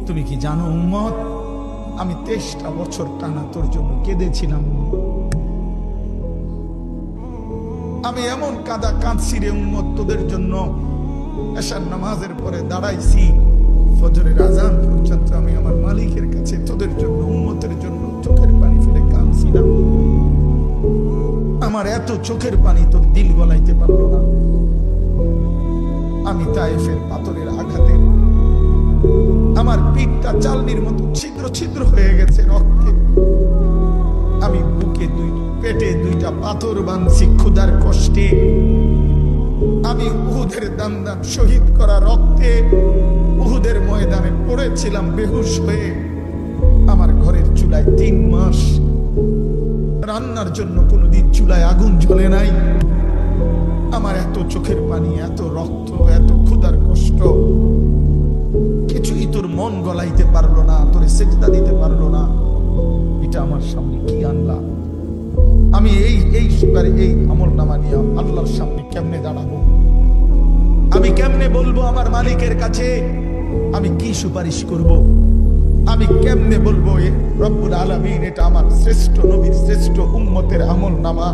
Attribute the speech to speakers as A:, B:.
A: তুমি কি জানো উম্মত, আমি 23টা বছর টানা তোর জন্য কেঁদেছিলাম। আমি এমন কাঁদা কাঁদছি রে উম্মত তোদের জন্য, এশার নামাজের পরে দাঁড়াইছি, ফজরের আজান পর্যন্ত আমি আমার মালিকের কাছে তোদের জন্য, উম্মতের জন্য চোখের পানি ফেলে কাঁদছিলাম। আমার এত চোখের পানি তোর দিল গলাইতে পারলো না। আমি তায়েফের পাথরের আঘাতে আমার পিঠটা চালনির মতো ছিদ্র ছিদ্র হয়ে গেছে রক্তে। আমি বুকে পেটে 2টা পাথর বাঁধছি ক্ষুধার কষ্টে। আমি উহুদের দান শহীদ করা রক্তে উহুদের ময়দানে পড়েছিলাম বেহুশ হয়ে। আমার ঘরের চুলায় 3 মাস রান্নার জন্য কোনোদিন চুলায় আগুন জ্বলে নাই। আমার এত চোখের পানি, এত রক্ত, এত ক্ষুধার কষ্ট, কিছুই তোর মন গলাইতে পারলো না, তোরে সেজদা দিতে পারলো না। এটা আমার সামনে কি আনলা? আমি এই আমল নামা নিয়ে আল্লাহর সামনে কেমনে দাঁড়াবো? আমি কেমনে বলবো আমার মালিকের কাছে আমি কি সুপারিশ করব? আমি কেমনে বলবো রব্বুল আলামিন এটা আমার শ্রেষ্ঠ নবীর শ্রেষ্ঠ উম্মতের আমল নামা,